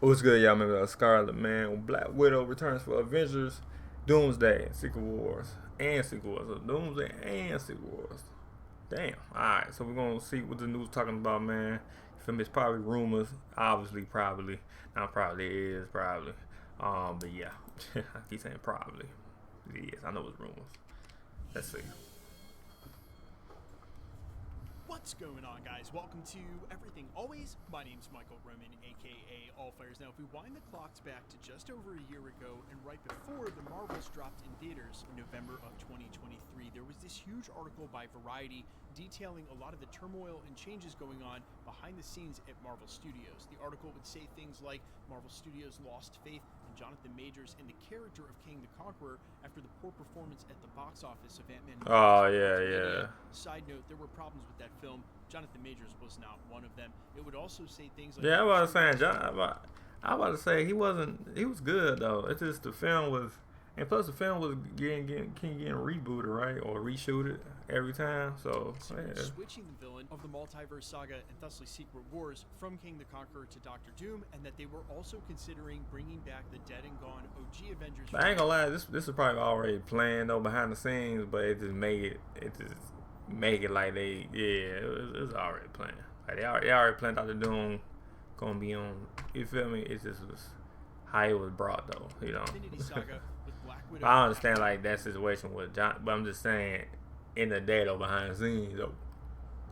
What's good, y'all? Remember Scarlet, man? Black Widow returns for Avengers Doomsday, Secret Wars, and Secret Wars. So Doomsday and Secret Wars. Damn. Alright, so we're going to see what the news talking about, man. You feel me? It's probably rumors. Obviously, probably. Not probably, it is probably. But yeah. I keep saying probably. It is. I know it's rumors. Let's see. What's going on, guys? Welcome to Everything Always. My name's Michael Roman, aka Allfires. Now, if we wind the clocks back to just over a year ago and right before the Marvels dropped in theaters in November of 2023, there was this huge article by Variety detailing a lot of the turmoil and changes going on behind the scenes at Marvel Studios. The article would say things like Marvel Studios lost faith in Jonathan Majors and the character of King the Conqueror after the poor performance at the box office of Ant-Man. Oh, yeah. Side note, there were problems with that film. Jonathan Majors was not one of them. It would also say things like... Yeah, I was about to say he was good, though. It's just the film was... And plus the film was getting rebooted, right? Or reshooted every time. So, yeah. Switching the villain of the multiverse saga and thusly Secret Wars from King the Conqueror to Doctor Doom, and that they were also considering bringing back the dead and gone OG Avengers. But I ain't gonna lie, this is probably already planned though behind the scenes, but it just make it like it was already planned. Like they already planned Doctor Doom gonna be on. You feel me? It just was how it was brought though, you know. I understand like that situation with John, but I'm just saying in the day though behind the scenes though,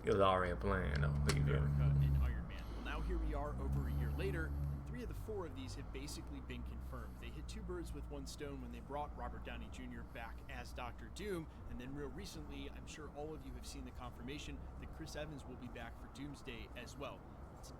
it was already planned though. America and Iron Man. Well, now here we are over a year later, and 3 of the 4 of these have basically been confirmed. They hit 2 birds with 1 stone when they brought Robert Downey Jr. back as Doctor Doom, and then real recently, I'm sure all of you have seen the confirmation that Chris Evans will be back for Doomsday as well.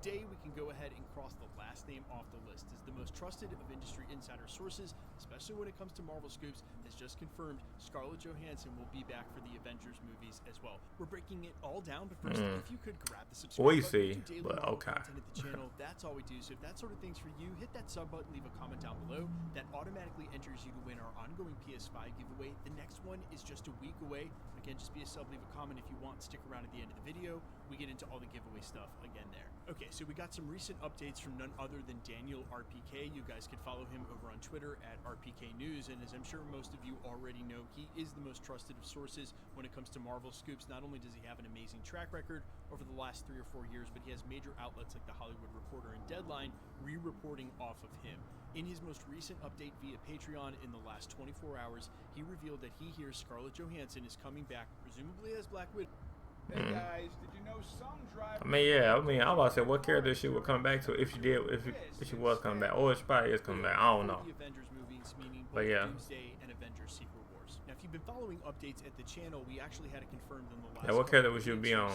Today, we can go ahead and cross the last name off the list as the most trusted of industry insider sources, especially when it comes to Marvel scoops, has just confirmed Scarlett Johansson will be back for the Avengers movies as well. We're breaking it all down, but first, if you could grab the subscribe button, daily Marvel content at the channel, that's all we do. So if that sort of thing's for you, hit that sub button, leave a comment down below. That automatically enters you to win our ongoing PS5 giveaway. The next one is just a week away. Again, just be a sub, leave a comment if you want, stick around at the end of the video. We get into all the giveaway stuff again there. Okay, so we got some recent updates from none other than Daniel RPK. You guys can follow him over on Twitter at RPK News, and as I'm sure most of you already know, he is the most trusted of sources when it comes to Marvel scoops. Not only does he have an amazing track record over the last 3 or 4 years, but he has major outlets like The Hollywood Reporter and Deadline re-reporting off of him. In his most recent update via Patreon in the last 24 hours, he revealed that he hears Scarlett Johansson is coming back, presumably as Black Widow. Hey guys, did you know some drive? I mean, I was about to say what character she would come back to if she was coming back, or if she probably is coming back. I don't know. The Avengers movies, meaning But yeah. Doomsday and Avengers Secret Wars. Now, if you've been following updates at the channel, we actually had it confirmed in the last. Yeah, what character would she be on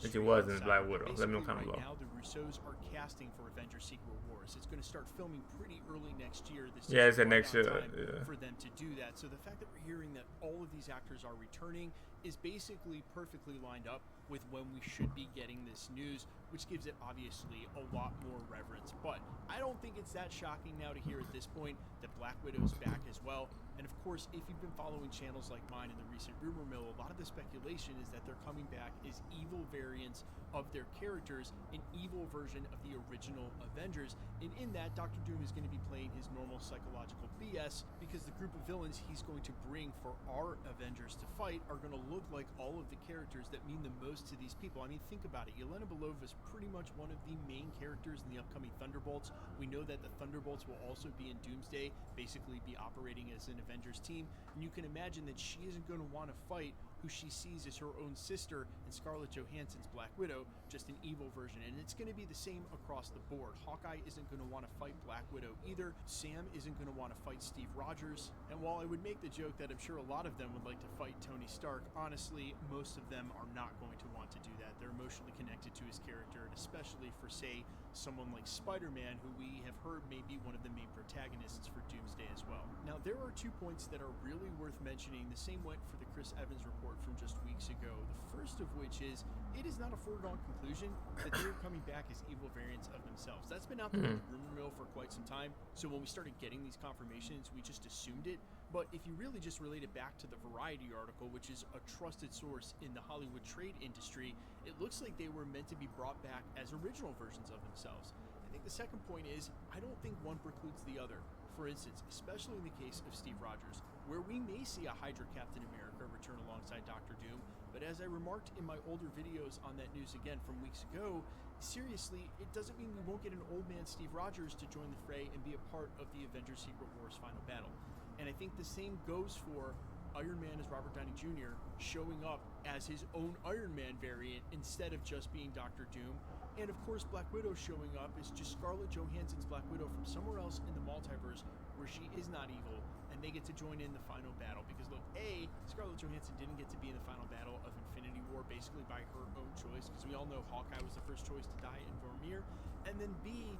if she was in Black Widow? Let me know comment below. Now the Russos are casting for Avengers Secret Wars. It's going to start filming pretty early next year. Yeah, it's next year. Yeah. For them to do that. So the fact that we're hearing that all of these actors are returning is basically perfectly lined up with when we should be getting this news, which gives it obviously a lot more reverence. But I don't think it's that shocking now to hear at this point that Black Widow's back as well. And of course, if you've been following channels like mine in the recent rumor mill, a lot of the speculation is that they're coming back as evil variants of their characters, an evil version of the original Avengers. And in that, Doctor Doom is going to be playing his normal psychological BS because the group of villains he's going to bring for our Avengers to fight are going to look like all of the characters that mean the most to these people. I mean, think about it. Yelena Belova is pretty much one of the main characters in the upcoming Thunderbolts. We know that the Thunderbolts will also be in Doomsday, basically be operating as an Avengers team. And you can imagine that she isn't going to want to fight who she sees as her own sister in Scarlett Johansson's Black Widow, just an evil version. And it's going to be the same across the board. Hawkeye isn't going to want to fight Black Widow either. Sam isn't going to want to fight Steve Rogers. And while I would make the joke that I'm sure a lot of them would like to fight Tony Stark, honestly, most of them are not going to want to do that. They're emotionally connected to his character, and especially for, say, someone like Spider-Man, who we have heard may be one of the main protagonists for Doomsday as well. Now, there are 2 points that are really worth mentioning. The same went for the Chris Evans report from just weeks ago. The first of which is, it is not a foregone conclusion that they're coming back as evil variants of themselves. That's been out there in the rumor mill for quite some time, so when we started getting these confirmations, we just assumed it. But if you really just relate it back to the Variety article, which is a trusted source in the Hollywood trade industry, it looks like they were meant to be brought back as original versions of themselves. think the second point is, I don't think one precludes the other. For instance, especially in the case of Steve Rogers, where we may see a Hydra Captain America return alongside Doctor Doom, but as I remarked in my older videos on that news again from weeks ago, seriously, it doesn't mean we won't get an old man Steve Rogers to join the fray and be a part of the Avengers Secret Wars final battle. And I think the same goes for Iron Man as Robert Downey Jr. showing up as his own Iron Man variant instead of just being Doctor Doom. And of course, Black Widow showing up is just Scarlett Johansson's Black Widow from somewhere else in the multiverse where she is not evil, and they get to join in the final battle. Because look, A, Scarlett Johansson didn't get to be in the final battle of Infinity War basically by her own choice, because we all know Hawkeye was the first choice to die in Vormir. And then B,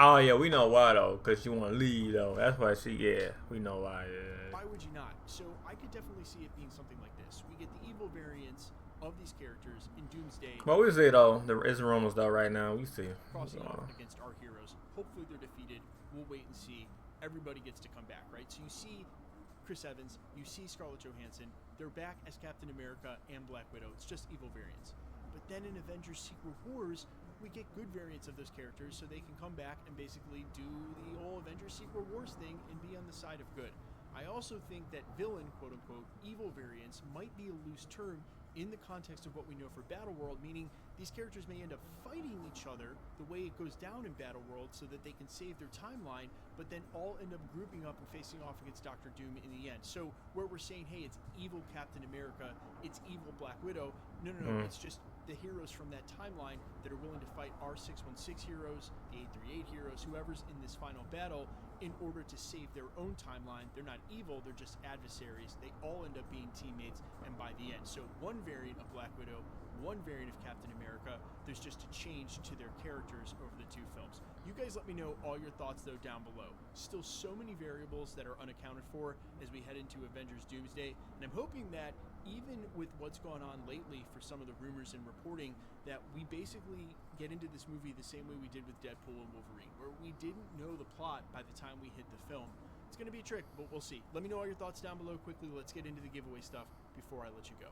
oh yeah, we know why though, because she want to leave though. That's why she, yeah, we know why. Yeah. Why would you not? So I could definitely see it being something like this. We get the evil variants of these characters in Doomsday. But we see though, it's rumors though right now. We see Crossing off against our heroes. Hopefully they're defeated. We'll wait and see. Everybody gets to come back, right? So you see Chris Evans, you see Scarlett Johansson. They're back as Captain America and Black Widow. It's just evil variants. But then in Avengers Secret Wars, we get good variants of those characters so they can come back and basically do the whole Avengers Secret Wars thing and be on the side of good. I also think that villain, quote-unquote, evil variants might be a loose term in the context of what we know for Battleworld, meaning these characters may end up fighting each other the way it goes down in Battleworld so that they can save their timeline, but then all end up grouping up and facing off against Doctor Doom in the end. So where we're saying, hey, it's evil Captain America, it's evil Black Widow, no, it's just the heroes from that timeline that are willing to fight our 616 heroes, the 838 heroes, whoever's in this final battle, in order to save their own timeline. They're not evil, they're just adversaries. They all end up being teammates, and by the end. So one variant of Black Widow, one variant of Captain America, there's just a change to their characters over the two films. You guys let me know all your thoughts though down below. Still so many variables that are unaccounted for as we head into Avengers Doomsday, and I'm hoping that even with what's gone on lately for some of the rumors and reporting, that we basically get into this movie the same way we did with Deadpool and Wolverine, where we didn't know the plot by the time we hit the film. It's going to be a trick, but we'll see. Let me know all your thoughts down below quickly. Let's get into the giveaway stuff before I let you go.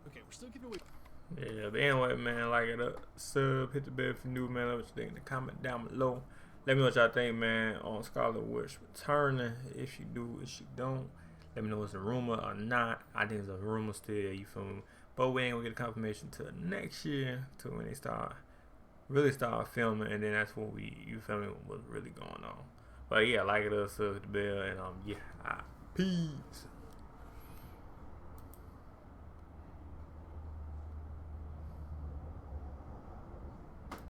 Okay, we're still giving away. Yeah, but anyway, man, like it up, sub, hit the bell if you're new, man. Let me know what you think in the comment down below. Let me know what y'all think, man, on Scarlet Witch returning. If you do, if you don't, let me know if it's a rumor or not. I think it's a rumor still, you feel me? But we ain't gonna get a confirmation till next year, till when they really start filming, and then that's when you feel me, what's really going on. But yeah, like it up, sub, hit the bell, and yeah, peace.